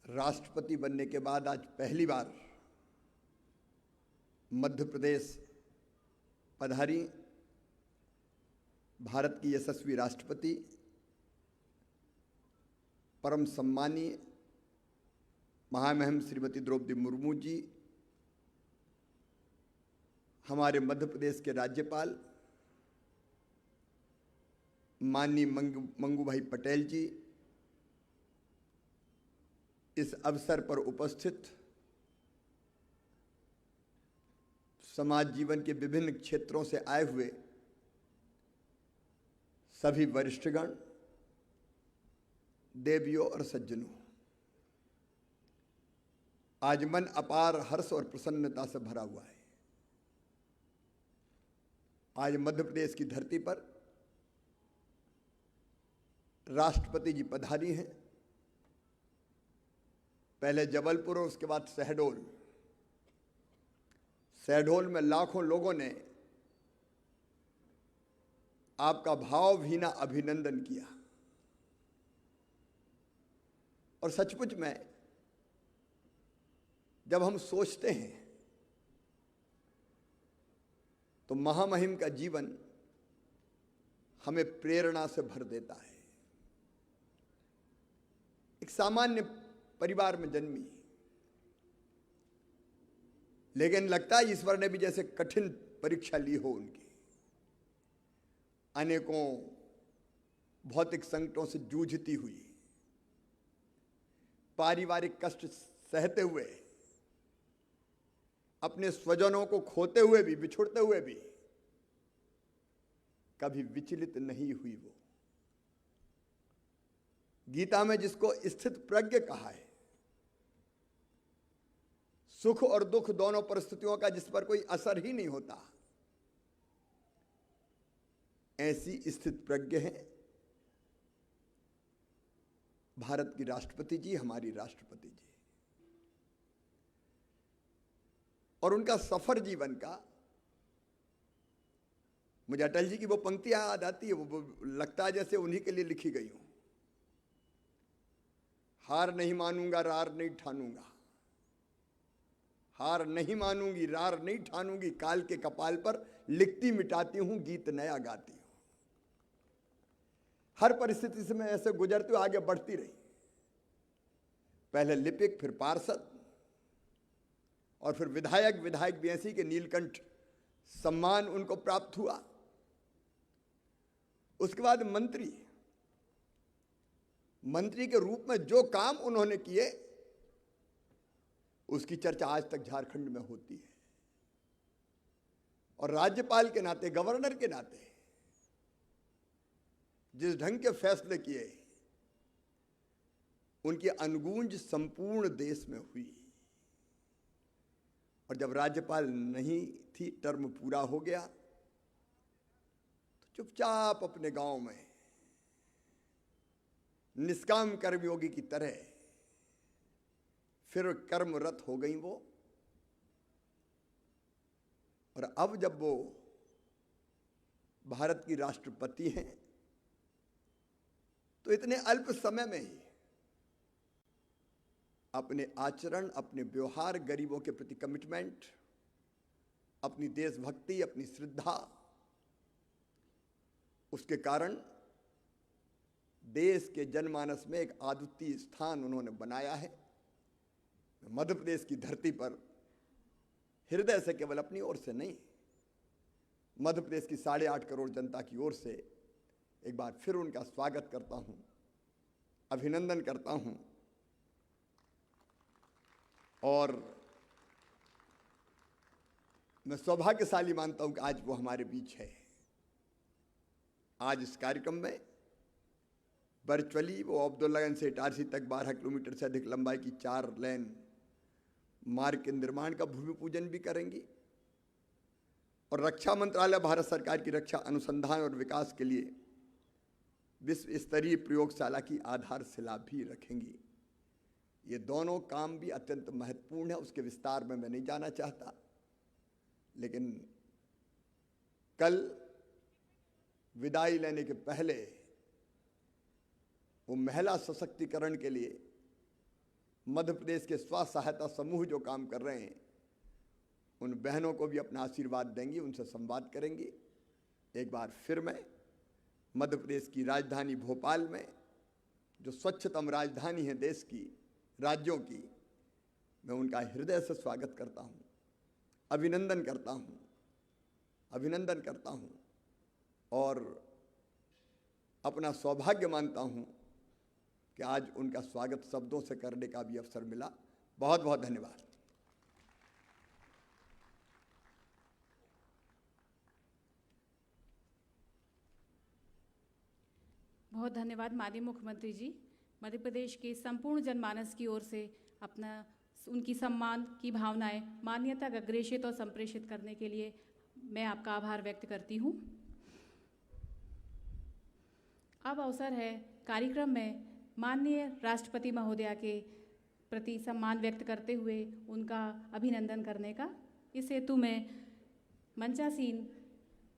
राष्ट्रपति बनने के बाद आज पहली बार मध्य प्रदेश पधारी भारत की यशस्वी राष्ट्रपति परम सम्मानीय महामहिम श्रीमती द्रौपदी मुर्मू जी, हमारे मध्य प्रदेश के राज्यपाल माननीय मंगू भाई पटेल जी, इस अवसर पर उपस्थित समाज जीवन के विभिन्न क्षेत्रों से आए हुए सभी वरिष्ठगण, देवियों और सज्जनों, आज मन अपार हर्ष और प्रसन्नता से भरा हुआ है। आज मध्य प्रदेश की धरती पर राष्ट्रपति जी पधारी हैं। पहले जबलपुर और उसके बाद शहडोल। शहडोल में लाखों लोगों ने आपका भावभीना अभिनंदन किया और सचमुच में जब हम सोचते हैं तो महामहिम का जीवन हमें प्रेरणा से भर देता है। एक सामान्य परिवार में जन्मी, लेकिन लगता है ईश्वर ने भी जैसे कठिन परीक्षा ली हो उनकी। अनेकों भौतिक संकटों से जूझती हुई, पारिवारिक कष्ट सहते हुए, अपने स्वजनों को खोते हुए भी, बिछुड़ते हुए भी कभी विचलित नहीं हुई वो। गीता में जिसको स्थित प्रज्ञ कहा है, सुख और दुख दोनों परिस्थितियों का जिस पर कोई असर ही नहीं होता, ऐसी स्थित प्रज्ञ है भारत की राष्ट्रपति जी, हमारी राष्ट्रपति जी। और उनका सफर जीवन का, मुझे अटल जी की वो पंक्तियां याद आती है, वो लगता है जैसे उन्हीं के लिए लिखी गई हो। हार नहीं मानूंगा, रार नहीं ठानूंगा, हार नहीं मानूंगी, रार नहीं ठानूंगी, काल के कपाल पर लिखती मिटाती हूं, गीत नया गाती हूं। हर परिस्थिति से मैं ऐसे गुजरती हुई आगे बढ़ती रही। पहले लिपिक, फिर पार्षद और फिर विधायक। विधायक बीएससी के नीलकंठ सम्मान उनको प्राप्त हुआ। उसके बाद मंत्री। मंत्री के रूप में जो काम उन्होंने किए उसकी चर्चा आज तक झारखंड में होती है। और राज्यपाल के नाते, गवर्नर के नाते जिस ढंग के फैसले किए, उनकी अनुगूंज संपूर्ण देश में हुई। और जब राज्यपाल नहीं थी, टर्म पूरा हो गया, तो चुपचाप अपने गांव में निष्काम कर्मयोगी की तरह फिर कर्मरत हो गई वो। और अब जब वो भारत की राष्ट्रपति हैं, तो इतने अल्प समय में ही अपने आचरण, अपने व्यवहार, गरीबों के प्रति कमिटमेंट, अपनी देशभक्ति, अपनी श्रद्धा, उसके कारण देश के जनमानस में एक अद्वितीय स्थान उन्होंने बनाया है। मध्य प्रदेश की धरती पर हृदय से, केवल अपनी ओर से नहीं, मध्य प्रदेश की 8.5 करोड़ जनता की ओर से एक बार फिर उनका स्वागत करता हूं, अभिनंदन करता हूं। और मैं सौभाग्यशाली मानता हूं कि आज वो हमारे बीच है। आज इस कार्यक्रम में वर्चुअली वो अब्दुल्लागंज से इटारसी तक 12 किलोमीटर से अधिक लंबाई की 4 लेन मार्ग के निर्माण का भूमि पूजन भी करेंगी। और रक्षा मंत्रालय, भारत सरकार की रक्षा अनुसंधान और विकास के लिए विश्व स्तरीय प्रयोगशाला की आधारशिला भी रखेंगी। ये दोनों काम भी अत्यंत महत्वपूर्ण है। उसके विस्तार में मैं नहीं जाना चाहता, लेकिन कल विदाई लेने के पहले वो महिला सशक्तिकरण के लिए मध्य प्रदेश के स्व सहायता समूह जो काम कर रहे हैं उन बहनों को भी अपना आशीर्वाद देंगी, उनसे संवाद करेंगी। एक बार फिर मैं मध्य प्रदेश की राजधानी भोपाल में, जो स्वच्छतम राजधानी है देश की, राज्यों की, मैं उनका हृदय से स्वागत करता हूँ, अभिनंदन करता हूँ और अपना सौभाग्य मानता हूँ कि आज उनका स्वागत शब्दों से करने का भी अवसर मिला। बहुत बहुत धन्यवाद। बहुत धन्यवाद माननीय मुख्यमंत्री जी। मध्य प्रदेश के संपूर्ण जनमानस की ओर से उनकी सम्मान की भावनाएं माननीय तक अग्रेषित और संप्रेषित करने के लिए मैं आपका आभार व्यक्त करती हूं। अब अवसर है कार्यक्रम में माननीय राष्ट्रपति महोदया के प्रति सम्मान व्यक्त करते हुए उनका अभिनंदन करने का। इस हेतु मैं मंचासीन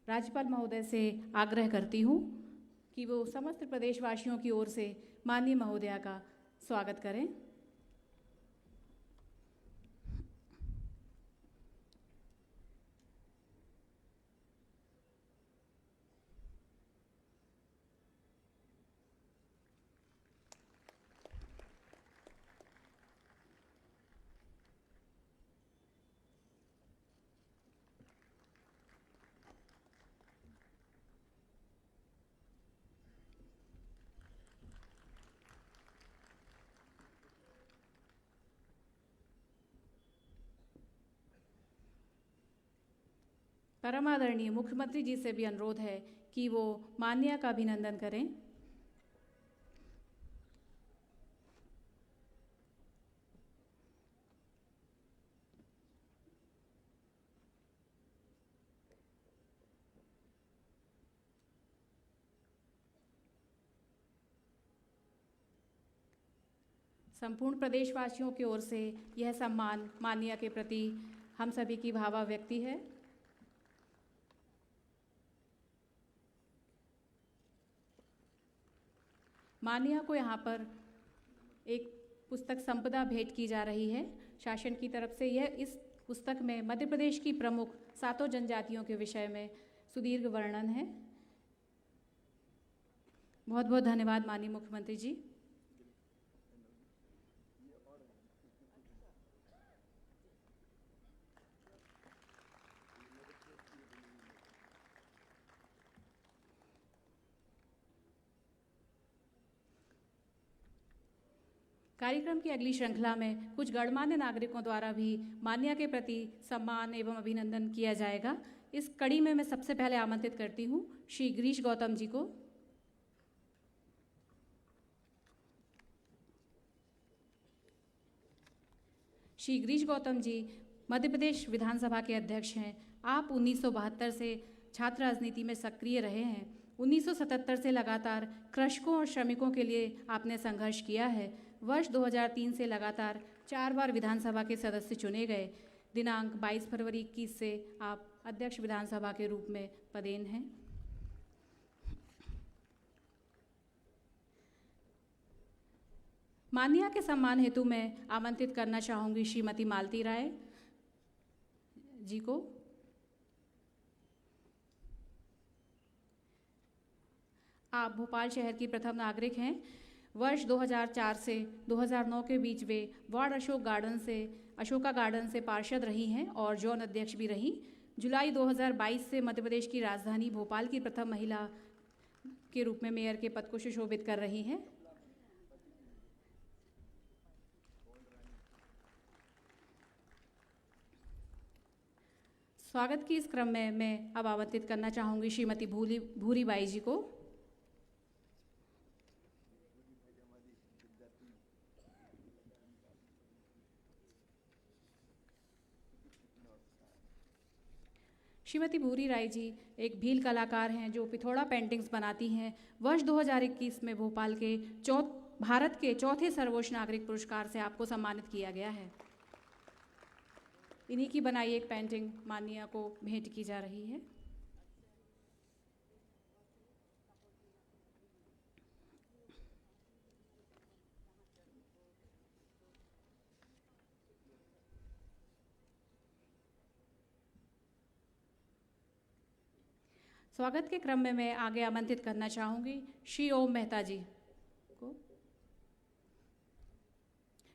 राज्यपाल महोदय से आग्रह करती हूं कि वो समस्त प्रदेशवासियों की ओर से माननीय महोदया का स्वागत करें। परम आदरणीय मुख्यमंत्री जी से भी अनुरोध है कि वो माननीय का अभिनंदन करें। संपूर्ण प्रदेशवासियों की ओर से यह सम्मान माननीय के प्रति हम सभी की भावाव्यक्ति है। माननीय को यहाँ पर एक पुस्तक संपदा भेंट की जा रही है शासन की तरफ से। इस पुस्तक में मध्य प्रदेश की प्रमुख 7 जनजातियों के विषय में सुदीर्घ वर्णन है। बहुत बहुत धन्यवाद माननीय मुख्यमंत्री जी। कार्यक्रम की अगली श्रृंखला में कुछ गणमान्य नागरिकों द्वारा भी माननीय के प्रति सम्मान एवं अभिनंदन किया जाएगा। इस कड़ी में मैं सबसे पहले आमंत्रित करती हूँ श्री गिरीश गौतम जी को। श्री गिरीश गौतम जी मध्य प्रदेश विधानसभा के अध्यक्ष हैं। आप 1972 से छात्र राजनीति में सक्रिय रहे हैं। 1977 से लगातार कृषकों और श्रमिकों के लिए आपने संघर्ष किया है। वर्ष 2003 से लगातार 4 बार विधानसभा के सदस्य चुने गए। दिनांक 22 फरवरी 21 से आप अध्यक्ष विधानसभा के रूप में पदेन हैं। माननीय के सम्मान हेतु मैं आमंत्रित करना चाहूँगी श्रीमती मालती राय जी को। आप भोपाल शहर की प्रथम नागरिक हैं। वर्ष 2004 से 2009 के बीच वे वार्ड अशोका गार्डन से पार्षद रही हैं और जौन अध्यक्ष भी रहीं। जुलाई 2022 से मध्य प्रदेश की राजधानी भोपाल की प्रथम महिला के रूप में मेयर के पद को सुशोभित कर रही हैं। स्वागत की इस क्रम में मैं अब आमंत्रित करना चाहूँगी श्रीमती भूरी बाई जी को। श्रीमती भूरी राय जी एक भील कलाकार हैं जो पिथौड़ा पेंटिंग्स बनाती हैं। वर्ष 2021 में भोपाल के भारत के चौथे सर्वोच्च नागरिक पुरस्कार से आपको सम्मानित किया गया है। इन्हीं की बनाई एक पेंटिंग माननीय को भेंट की जा रही है। स्वागत के क्रम में मैं आगे आमंत्रित करना चाहूँगी श्री ओम मेहता जी को।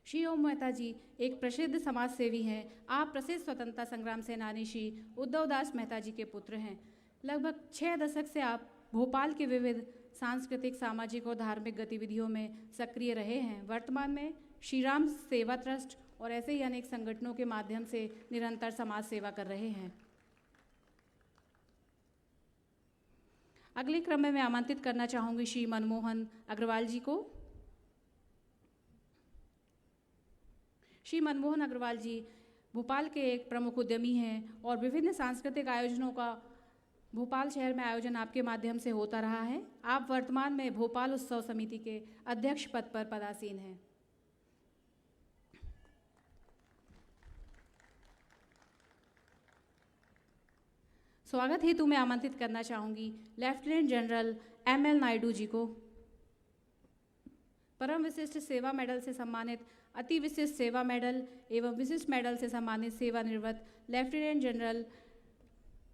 श्री ओम मेहता जी एक प्रसिद्ध समाज सेवी हैं। आप प्रसिद्ध स्वतंत्रता संग्राम सेनानी श्री उद्धव दास मेहता जी के पुत्र हैं। लगभग 6 दशक से आप भोपाल के विविध सांस्कृतिक, सामाजिक और धार्मिक गतिविधियों में सक्रिय रहे हैं। वर्तमान में श्री राम सेवा ट्रस्ट और ऐसे ही अनेक संगठनों के माध्यम से निरंतर समाज सेवा कर रहे हैं। अगले क्रम में मैं आमंत्रित करना चाहूँगी श्री मनमोहन अग्रवाल जी को। श्री मनमोहन अग्रवाल जी भोपाल के एक प्रमुख उद्यमी हैं और विभिन्न सांस्कृतिक आयोजनों का भोपाल शहर में आयोजन आपके माध्यम से होता रहा है। आप वर्तमान में भोपाल उत्सव समिति के अध्यक्ष पद पर पदासीन हैं। स्वागत हेतु मैं आमंत्रित करना चाहूँगी lieutenant general ML Naidu ji को। परम विशिष्ट सेवा मेडल से सम्मानित, अति विशिष्ट सेवा मेडल एवं विशिष्ट मेडल से सम्मानित सेवानिवृत्त लेफ्टिनेंट जनरल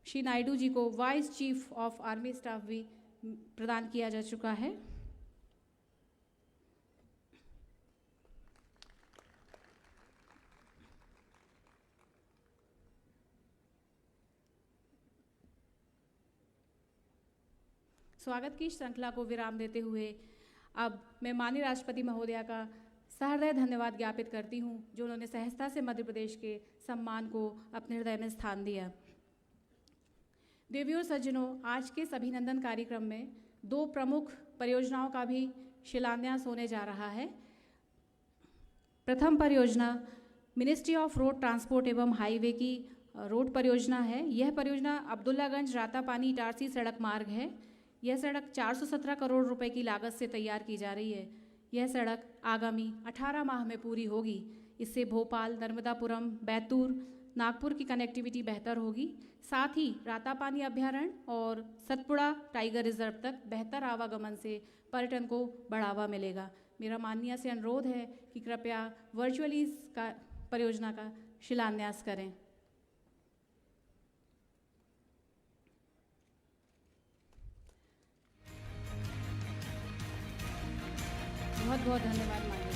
श्री नायडू जी को vice chief of army staff भी प्रदान किया जा चुका है। स्वागत की श्रृंखला को विराम देते हुए अब मैं माननीय राष्ट्रपति महोदया का सहृदय धन्यवाद ज्ञापित करती हूँ, जो उन्होंने सहजता से मध्य प्रदेश के सम्मान को अपने हृदय में स्थान दिया। देवियों सज्जनों, आज के इस अभिनंदन कार्यक्रम में 2 प्रमुख परियोजनाओं का भी शिलान्यास होने जा रहा है। प्रथम परियोजना मिनिस्ट्री ऑफ रोड ट्रांसपोर्ट एवं हाईवे की रोड परियोजना है। यह परियोजना अब्दुल्लागंज रातापानी इटारसी सड़क मार्ग है। यह सड़क 417 करोड़ रुपए की लागत से तैयार की जा रही है। यह सड़क आगामी 18 माह में पूरी होगी। इससे भोपाल, नर्मदापुरम, बैतूल, नागपुर की कनेक्टिविटी बेहतर होगी। साथ ही रातापानी अभ्यारण्य और सतपुड़ा टाइगर रिजर्व तक बेहतर आवागमन से पर्यटन को बढ़ावा मिलेगा। मेरा माननीय से अनुरोध है कि कृपया वर्चुअली इस परियोजना का शिलान्यास करें। बहुत बहुत धन्यवाद माननीय।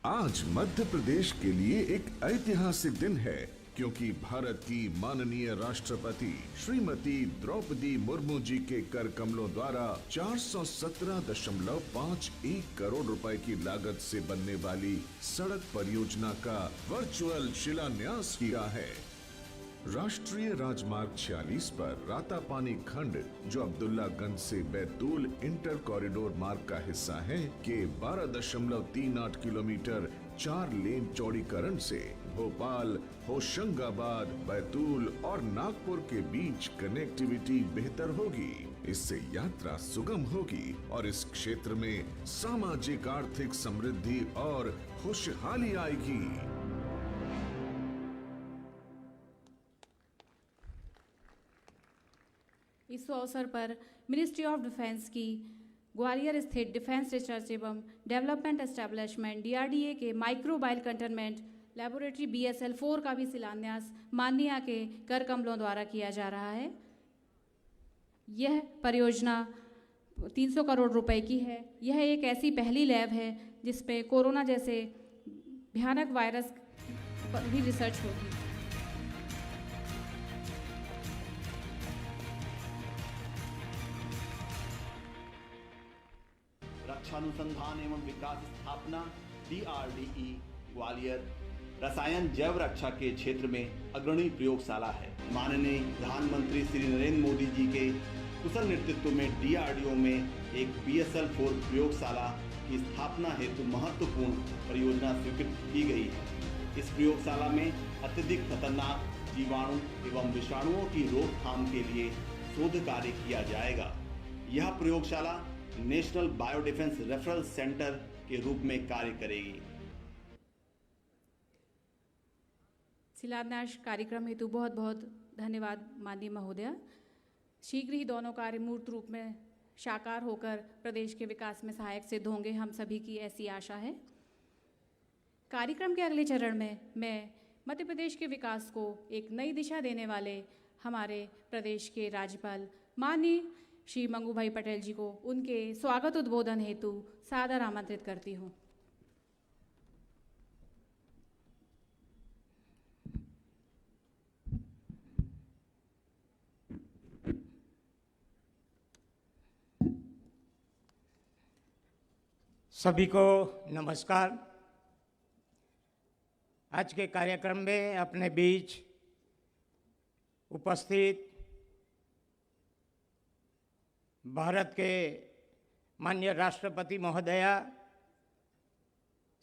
आज मध्य प्रदेश के लिए एक ऐतिहासिक दिन है, क्योंकि भारत की माननीय राष्ट्रपति श्रीमती द्रौपदी मुर्मू जी के कर कमलों द्वारा 417.51 करोड़ रुपए की लागत से बनने वाली सड़क परियोजना का वर्चुअल शिलान्यास किया है। राष्ट्रीय राजमार्ग 46 पर रातापानी खंड, जो अब्दुल्लागंज से बैतूल इंटर कॉरिडोर मार्ग का हिस्सा है, के 12.38 किलोमीटर 4 लेन चौड़ीकरण से भोपाल, होशंगाबाद, बैतूल और नागपुर के बीच कनेक्टिविटी बेहतर होगी। इससे यात्रा सुगम होगी और इस क्षेत्र में सामाजिक आर्थिक समृद्धि और खुशहाली आएगी। इस अवसर पर मिनिस्ट्री ऑफ डिफेंस की ग्वालियर स्थित डिफेंस रिसर्च एवं डेवलपमेंट एस्टेब्लिशमेंट DRDA के माइक्रोबाइल कंटेनमेंट लेबोरेटरी BSL-4 का भी शिलान्यास माननीय के कर कमलों द्वारा किया जा रहा है। यह परियोजना 300 करोड़ रुपए की है। यह एक ऐसी पहली लैब है जिस पे कोरोना जैसे भयानक वायरस पर भी रिसर्च होगी। रक्षा अनुसंधान एवं विकास स्थापना DRDE ग्वालियर रसायन जैव रक्षा के क्षेत्र में अग्रणी प्रयोगशाला है। माननीय प्रधानमंत्री श्री नरेंद्र मोदी जी के कुशल नेतृत्व में DRDO में एक BSL-4 प्रयोगशाला की स्थापना हेतु महत्वपूर्ण परियोजना स्वीकृत की गई है। इस प्रयोगशाला में अत्यधिक खतरनाक जीवाणु एवं विषाणुओं की रोकथाम के लिए शोध कार्य किया जाएगा। यह प्रयोगशाला नेशनल बायोडिफेंस रेफरल सेंटर के रूप में कार्य करेगी। शिलान्यास कार्यक्रम हेतु बहुत बहुत धन्यवाद माननीय महोदया। शीघ्र ही दोनों कार्य मूर्त रूप में साकार होकर प्रदेश के विकास में सहायक सिद्ध होंगे, हम सभी की ऐसी आशा है। कार्यक्रम के अगले चरण में मैं मध्य प्रदेश के विकास को एक नई दिशा देने वाले हमारे प्रदेश के राज्यपाल माननीय श्री मंगू भाई पटेल जी को उनके स्वागत उद्बोधन हेतु सादर आमंत्रित करती हूँ। सभी को नमस्कार। आज के कार्यक्रम में अपने बीच उपस्थित भारत के माननीय राष्ट्रपति महोदया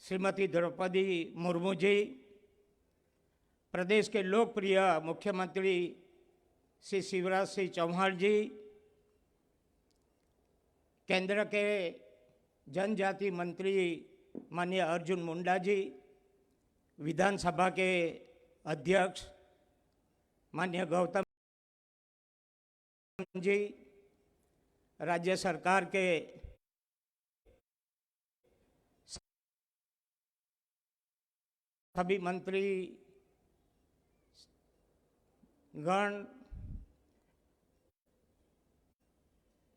श्रीमती द्रौपदी मुर्मू जी, प्रदेश के लोकप्रिय मुख्यमंत्री श्री शिवराज सिंह चौहान जी, केंद्र के जनजाति मंत्री माननीय अर्जुन मुंडा जी, विधानसभा के अध्यक्ष माननीय गौतम जी, राज्य सरकार के सभी मंत्री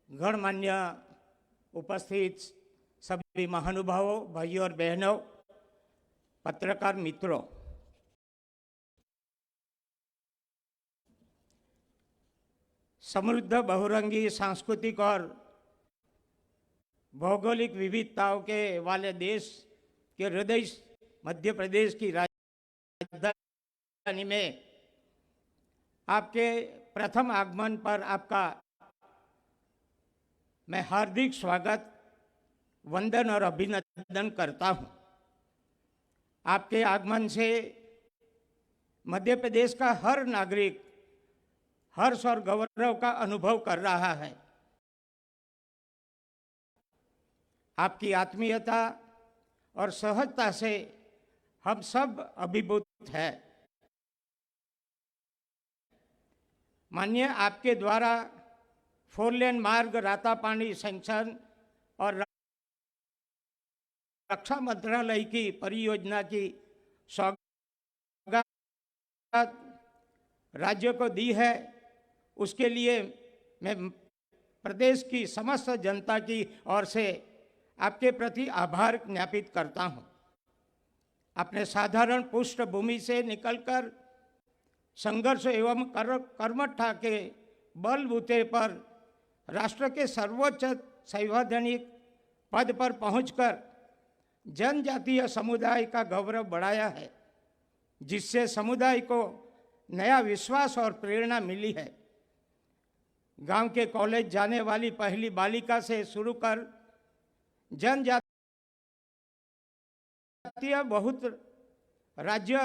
गणमान्य उपस्थित सभी महानुभावों, भाइयों और बहनों, पत्रकार मित्रों, समृद्ध बहुरंगी सांस्कृतिक और भौगोलिक विविधताओं के वाले देश के हृदय मध्य प्रदेश की राजधानी में आपके प्रथम आगमन पर आपका मैं हार्दिक स्वागत, वंदन और अभिनंदन करता हूं। आपके आगमन से मध्य प्रदेश का हर नागरिक हर्ष और गौरव का अनुभव कर रहा है। आपकी आत्मीयता और सहजता से हम सब अभिभूत हैं। माननीय, आपके द्वारा 4 लेन मार्ग रातापानी सैंक्शन और रक्षा मंत्रालय की परियोजना की सौगात राज्य को दी है, उसके लिए मैं प्रदेश की समस्त जनता की ओर से आपके प्रति आभार ज्ञापित करता हूं। अपने साधारण पृष्ठभूमि से निकलकर संघर्ष एवं कर्मठता के बलबूते पर राष्ट्र के सर्वोच्च संवैधानिक पद पर पहुंचकर जनजातीय समुदाय का गौरव बढ़ाया है, जिससे समुदाय को नया विश्वास और प्रेरणा मिली है। गांव के कॉलेज जाने वाली पहली बालिका से शुरू कर जनजातीय बहुत राज्य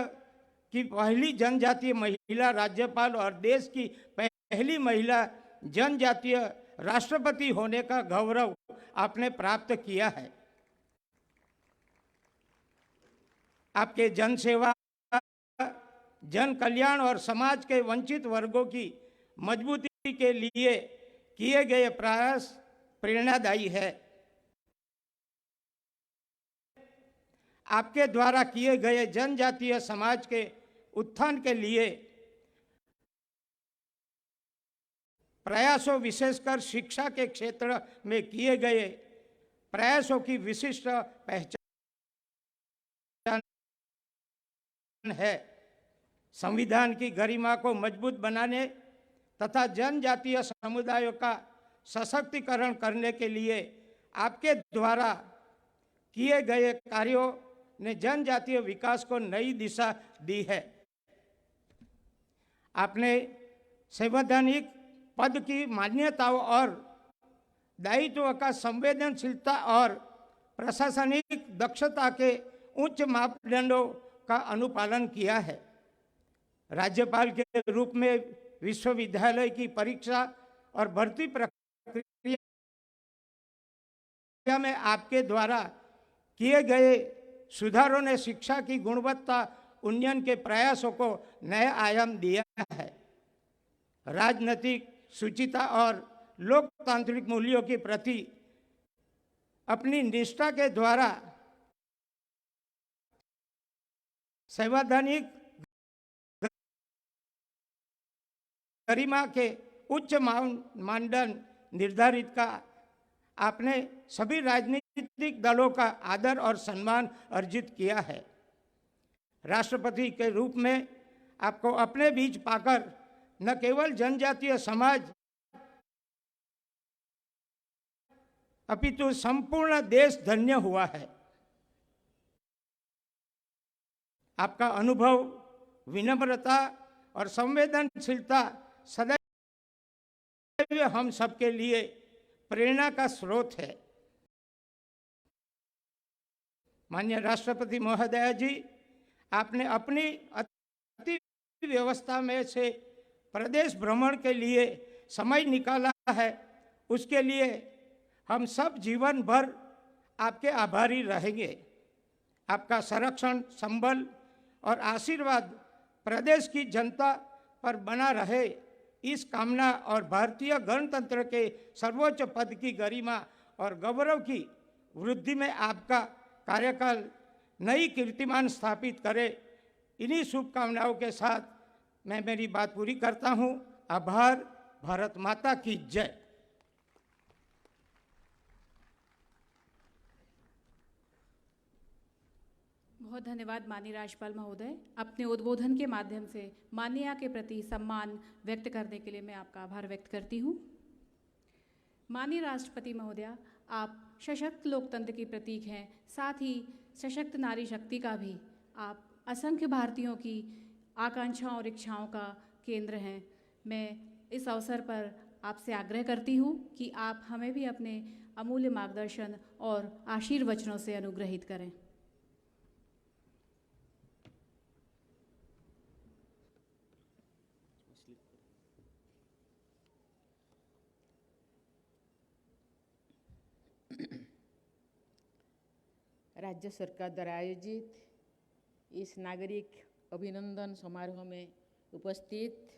की पहली जनजातीय महिला राज्यपाल और देश की पहली महिला जनजातीय राष्ट्रपति होने का गौरव आपने प्राप्त किया है। आपके जनसेवा, जन कल्याण और समाज के वंचित वर्गों की मजबूती के लिए किए गए प्रयास प्रेरणादायी है। आपके द्वारा किए गए जनजातीय समाज के उत्थान के लिए प्रयासों, विशेषकर शिक्षा के क्षेत्र में किए गए प्रयासों की विशिष्ट पहचान है। संविधान की गरिमा को मजबूत बनाने तथा जनजातीय समुदायों का सशक्तिकरण करने के लिए आपके द्वारा किए गए कार्यों ने जनजातीय विकास को नई दिशा दी है। आपने संवैधानिक पद की मान्यताओं और दायित्व का संवेदनशीलता और प्रशासनिक दक्षता के उच्च मापदंडों का अनुपालन किया है। राज्यपाल के रूप में विश्वविद्यालय की परीक्षा और भर्ती प्रक्रिया में आपके द्वारा किए गए सुधारों ने शिक्षा की गुणवत्ता उन्नयन के प्रयासों को नया आयाम दिया है। राजनीतिक शुचिता और लोकतांत्रिक मूल्यों के प्रति अपनी निष्ठा के द्वारा संवैधानिक गरिमा के उच्च मानदंड निर्धारित का आपने सभी राजनीतिक दलों का आदर और सम्मान अर्जित किया है। राष्ट्रपति के रूप में आपको अपने बीच पाकर न केवल जनजातीय समाज अपितु संपूर्ण देश धन्य हुआ है। आपका अनुभव, विनम्रता और संवेदनशीलता सदैव हम सबके लिए प्रेरणा का स्रोत है। माननीय राष्ट्रपति महोदय जी, आपने अपनी अति व्यवस्था में से प्रदेश भ्रमण के लिए समय निकाला है, उसके लिए हम सब जीवन भर आपके आभारी रहेंगे। आपका संरक्षण, संबल और आशीर्वाद प्रदेश की जनता पर बना रहे, इस कामना और भारतीय गणतंत्र के सर्वोच्च पद की गरिमा और गौरव की वृद्धि में आपका कार्यकाल नई कीर्तिमान स्थापित करे। इन्हीं शुभकामनाओं के साथ मैं मेरी बात पूरी करता हूँ। आभार। भारत माता की जय। बहुत धन्यवाद माननीय राज्यपाल महोदय। अपने उद्बोधन के माध्यम से माननीय के प्रति सम्मान व्यक्त करने के लिए मैं आपका आभार व्यक्त करती हूँ। माननीय राष्ट्रपति महोदया, आप सशक्त लोकतंत्र की प्रतीक हैं, साथ ही सशक्त नारी शक्ति का भी। आप असंख्य भारतीयों की आकांक्षाओं और इच्छाओं का केंद्र हैं। मैं इस अवसर पर आपसे आग्रह करती हूँ कि आप हमें भी अपने अमूल्य मार्गदर्शन और आशीर्वचनों से अनुग्रहित करें। राज्य सरकार द्वारा आयोजित इस नागरिक अभिनंदन समारोह में उपस्थित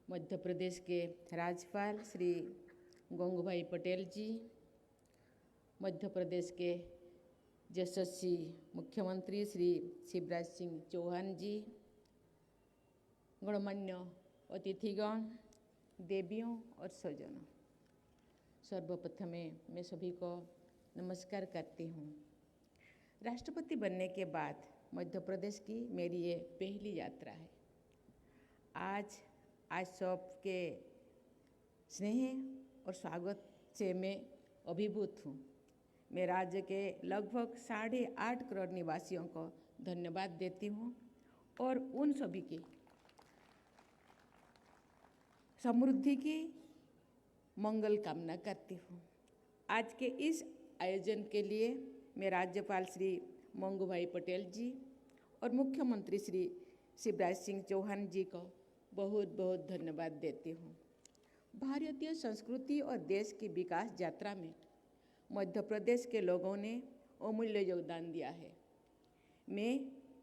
मध्य प्रदेश के राज्यपाल श्री गंगूभाई पटेल जी, मध्य प्रदेश के यशस्वी मुख्यमंत्री श्री शिवराज सिंह चौहान जी, गणमान्य अतिथिगण, देवियों और स्वजनों, सर्वप्रथम मैं सभी को नमस्कार करती हूँ। राष्ट्रपति बनने के बाद मध्य प्रदेश की मेरी ये पहली यात्रा है। आज सबके स्नेह और स्वागत से मैं अभिभूत हूँ। मैं राज्य के लगभग 8.5 करोड़ निवासियों को धन्यवाद देती हूँ और उन सभी की समृद्धि की मंगल कामना करती हूँ। आज के इस आयोजन के लिए मैं राज्यपाल श्री गंगूभाई पटेल जी और मुख्यमंत्री श्री शिवराज सिंह चौहान जी को बहुत बहुत धन्यवाद देती हूँ। भारतीय संस्कृति और देश की विकास यात्रा में मध्य प्रदेश के लोगों ने अमूल्य योगदान दिया है। मैं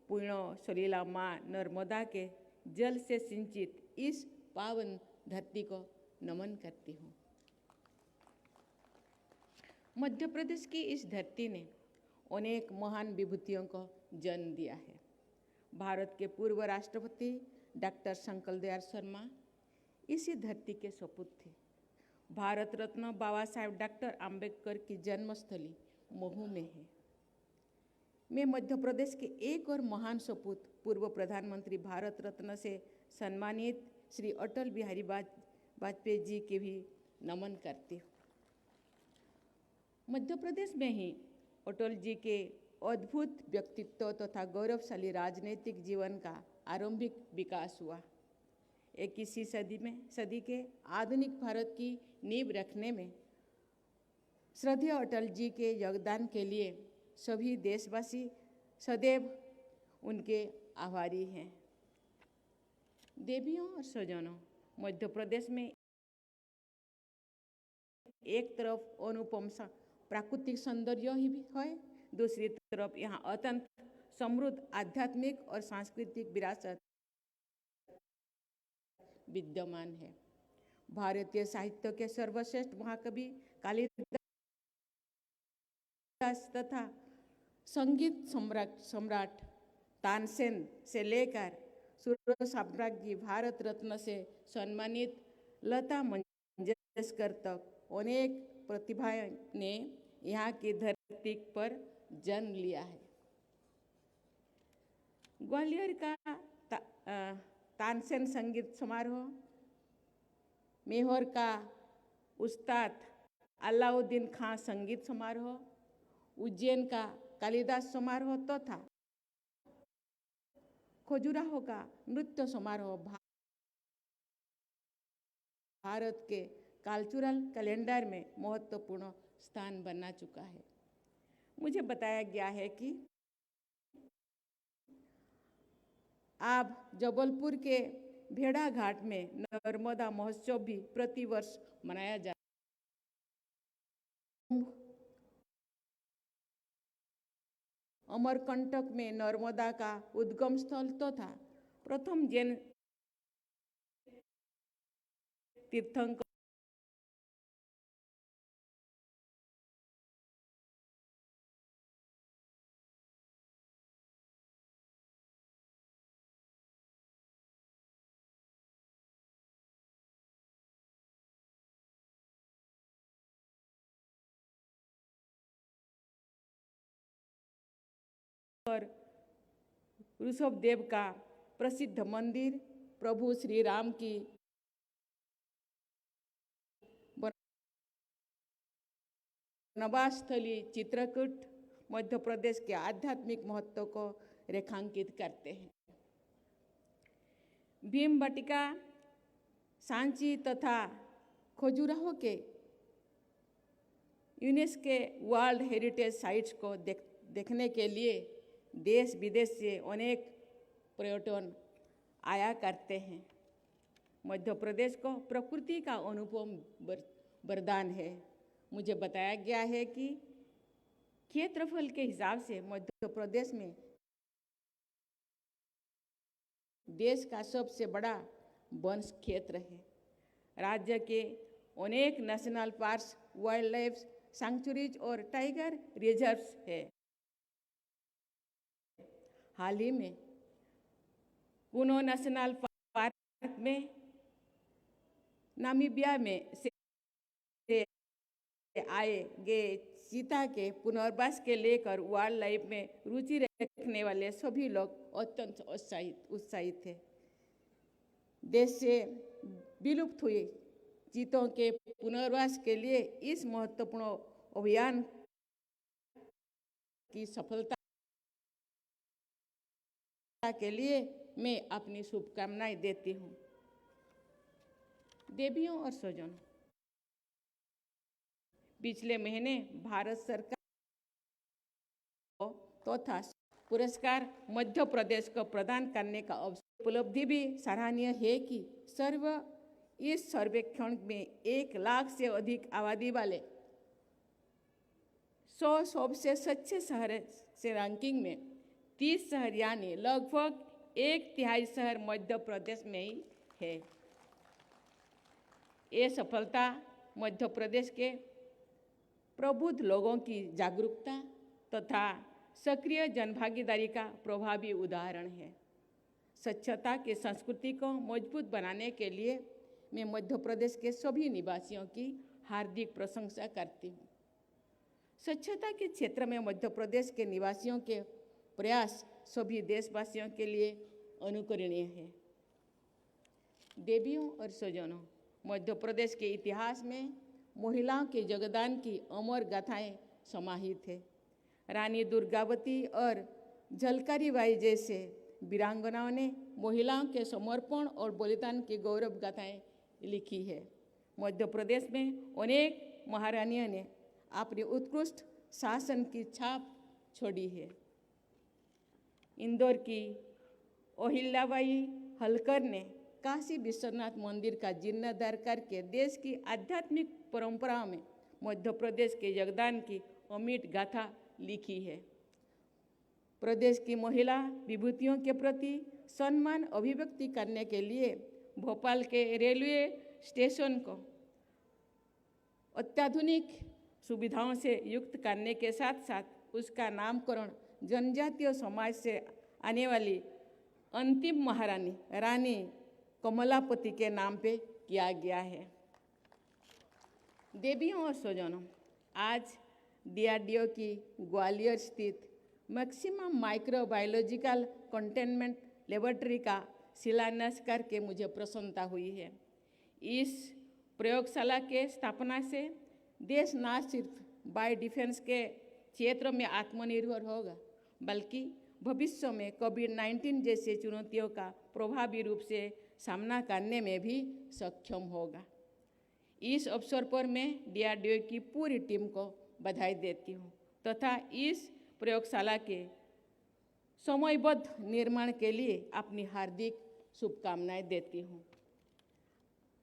पुण्य सलीला माँ नर्मदा के जल से सिंचित इस पावन धरती को नमन करती हूँ। मध्य प्रदेश की इस धरती ने अनेक महान विभूतियों को जन्म दिया है। भारत के पूर्व राष्ट्रपति डॉक्टर शंकर दयाल शर्मा इसी धरती के सपूत थे। भारत रत्न बाबा साहेब डॉक्टर आम्बेडकर की जन्मस्थली महू में है। मैं मध्य प्रदेश के एक और महान सपूत पूर्व प्रधानमंत्री भारत रत्न से सम्मानित श्री अटल बिहारी वाजपेयी जी के भी नमन करती हूँ। मध्य प्रदेश में ही अटल जी के अद्भुत व्यक्तित्व तथा गौरवशाली राजनीतिक जीवन का आरंभिक विकास हुआ। 21वीं सदी के आधुनिक भारत की नींव रखने में श्रद्धेय अटल जी के योगदान के लिए सभी देशवासी सदैव उनके आभारी हैं। देवियों और स्वजनों, मध्य प्रदेश में एक तरफ अनुपम प्राकृतिक सौंदर्य ही भी है, दूसरी तरफ यहाँ अत्यंत समृद्ध आध्यात्मिक और सांस्कृतिक विरासत विद्यमान है। भारतीय साहित्य के सर्वश्रेष्ठ महाकवि कालिदास तथा संगीत सम्राट तानसेन से लेकर सूर्य सम्राट जी भारत रत्न से सम्मानित लता मंगेशकर तक अनेक प्रतिभाओं ने यहाँ की धरती पर जन्म लिया है। ग्वालियर का तानसेन संगीत समारोह, मेहर का उस्ताद अलाउद्दीन खां संगीत समारोह, उज्जैन का कालिदास समारोह तथा खजुराहो का नृत्य समारोह भारत के कल्चरल कैलेंडर में महत्वपूर्ण स्थान बना चुका है। मुझे बताया गया है कि अब जबलपुर के भेड़ा घाट में नर्मदा महोत्सव भी प्रतिवर्ष मनाया जाता है। अमरकंटक में नर्मदा का उद्गम स्थल तथा प्रथम जैन तीर्थंकर और ऋषभदेव का प्रसिद्ध मंदिर, प्रभु श्री राम की वनवास स्थली चित्रकूट मध्य प्रदेश के आध्यात्मिक महत्व को रेखांकित करते हैं। भीमबटिका, सांची तथा खजुराहो के यूनेस्को वर्ल्ड हेरिटेज साइट्स को देखने के लिए देश विदेश से अनेक पर्यटन आया करते हैं। मध्य प्रदेश को प्रकृति का अनुपम वरदान है। मुझे बताया गया है कि क्षेत्रफल के हिसाब से मध्य प्रदेश में देश का सबसे बड़ा वन क्षेत्र है। राज्य के अनेक national parks, wild life sanctuaries और टाइगर रिजर्व्स है। हाल ही में कुनो नेशनल पार्क में नामीबिया में से आए गए चीता के पुनर्वास के लेकर वाइल्ड लाइफ में रुचि रखने वाले सभी लोग अत्यंत उत्साहित थे। देश से विलुप्त हुए चीतों के पुनर्वास के लिए इस महत्वपूर्ण अभियान की सफलता के लिए मैं अपनी शुभकामनाएं देती हूँ। देवियों और स्वजनों, पिछले महीने भारत सरकार तथा पुरस्कार मध्य प्रदेश को प्रदान करने का अवसर उपलब्धि भी सराहनीय है कि इस सर्वेक्षण में 1 लाख से अधिक आबादी वाले 100 सबसे स्वच्छ शहर से रैंकिंग में 30 शहर यानी लगभग 1/3 शहर मध्य प्रदेश में ही है। ये सफलता मध्य प्रदेश के प्रबुद्ध लोगों की जागरूकता तथा सक्रिय जनभागीदारी का प्रभावी उदाहरण है। स्वच्छता की संस्कृति को मजबूत बनाने के लिए मैं मध्य प्रदेश के सभी निवासियों की हार्दिक प्रशंसा करती हूँ। स्वच्छता के क्षेत्र में मध्य प्रदेश के निवासियों के प्रयास सभी देशवासियों के लिए अनुकरणीय है। देवियों और स्वजनों, मध्य प्रदेश के इतिहास में महिलाओं के योगदान की अमर गाथाएं समाहित है। रानी दुर्गावती और झलकारी बाई जैसे वीरांगनाओं ने महिलाओं के समर्पण और बलिदान की गौरव गाथाएं लिखी है। मध्य प्रदेश में अनेक महारानियों ने अपनी उत्कृष्ट शासन की छाप छोड़ी है। इंदौर की अहिल्याबाई होलकर ने काशी विश्वनाथ मंदिर का जीर्णोद्धार करके देश की आध्यात्मिक परंपराओं में मध्य प्रदेश के योगदान की अमिट गाथा लिखी है। प्रदेश की महिला विभूतियों के प्रति सम्मान अभिव्यक्ति करने के लिए भोपाल के रेलवे स्टेशन को अत्याधुनिक सुविधाओं से युक्त करने के साथ साथ उसका नामकरण जनजातीय समाज से आने वाली अंतिम महारानी रानी कमलापति के नाम पे किया गया है। देवियों और स्वजनों, आज DRDO की ग्वालियर स्थित मैक्सिमम माइक्रोबायोलॉजिकल कंटेनमेंट लेबोरेटरी का शिलान्यास करके मुझे प्रसन्नता हुई है। इस प्रयोगशाला के स्थापना से देश न सिर्फ बायो डिफेंस के क्षेत्र में आत्मनिर्भर होगा, बल्कि भविष्य में कोविड-19 जैसे चुनौतियों का प्रभावी रूप से सामना करने में भी सक्षम होगा। इस अवसर पर मैं DRDO की पूरी टीम को बधाई देती हूँ तथा इस प्रयोगशाला के समयबद्ध निर्माण के लिए अपनी हार्दिक शुभकामनाएं देती हूँ।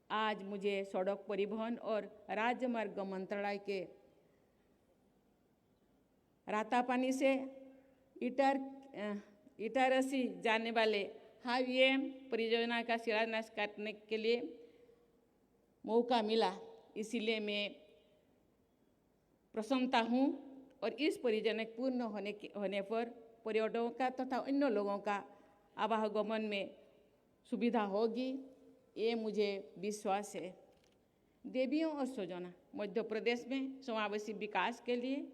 आज मुझे सड़क परिवहन और राजमार्ग मंत्रालय के रातापानी से इटारसी जाने वाले हाईवे परियोजना का शिलान्यास करने के लिए मौका मिला, इसीलिए मैं प्रसन्नता हूँ और इस परियोजना पूर्ण होने पर पर्यटकों का तथा अन्य लोगों का आवागमन में सुविधा होगी, ये मुझे विश्वास है। देवियों और स्वजनों, मध्य प्रदेश में समावेशी विकास के लिए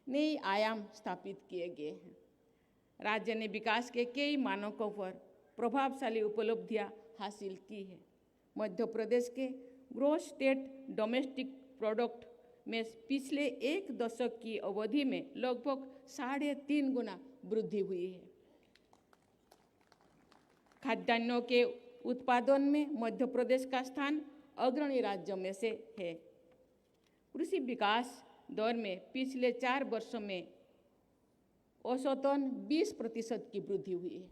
नए आयाम स्थापित किए गए हैं। राज्य ने विकास के कई मानकों पर प्रभावशाली उपलब्धियां हासिल की है। मध्य प्रदेश के ग्रोस स्टेट डोमेस्टिक प्रोडक्ट में पिछले एक दशक की अवधि में लगभग 3.5 गुना वृद्धि हुई है। खाद्यान्नों के उत्पादन में मध्य प्रदेश का स्थान अग्रणी राज्यों में से है। कृषि विकास दर में पिछले 4 वर्षों में औसतन 20% की वृद्धि हुई है।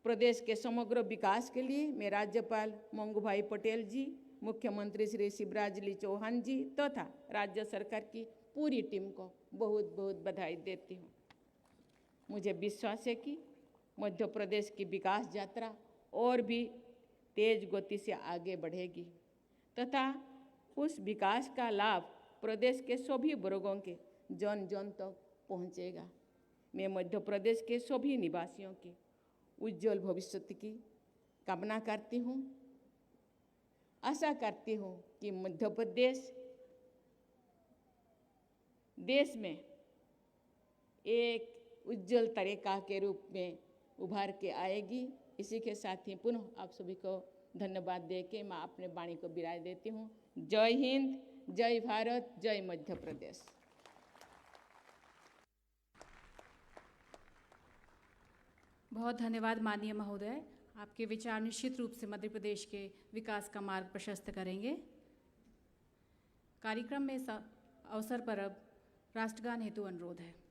प्रदेश के समग्र विकास के लिए मैं राज्यपाल मंगूभाई पटेल जी, मुख्यमंत्री श्री शिवराज जी चौहान जी तथा राज्य सरकार की पूरी टीम को बहुत बहुत बधाई देती हूँ। मुझे विश्वास है कि मध्य प्रदेश की विकास यात्रा और भी तेज गति से आगे बढ़ेगी तथा उस विकास का लाभ प्रदेश के सभी वर्गों के जन जन तक पहुँचेगा। मैं मध्य प्रदेश के सभी निवासियों के उज्जवल भविष्य की कामना करती हूँ। आशा करती हूँ कि मध्य प्रदेश देश में एक उज्जवल तरीका के रूप में उभार के आएगी। इसी के साथ ही पुनः आप सभी को धन्यवाद देके मैं अपने वाणी को विराय देती हूँ। जय हिंद, जय भारत, जय मध्य प्रदेश। बहुत धन्यवाद माननीय महोदय, आपके विचार निश्चित रूप से मध्य प्रदेश के विकास का मार्ग प्रशस्त करेंगे। कार्यक्रम में इस अवसर पर अब राष्ट्रगान हेतु अनुरोध है।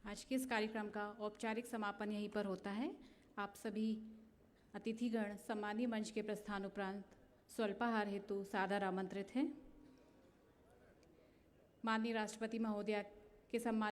आज के इस कार्यक्रम का औपचारिक समापन यहीं पर होता है। आप सभी अतिथिगण सम्मानीय मंच के प्रस्थान उपरांत स्वल्पाहार हेतु सादर आमंत्रित हैं। माननीय राष्ट्रपति महोदया के सम्मान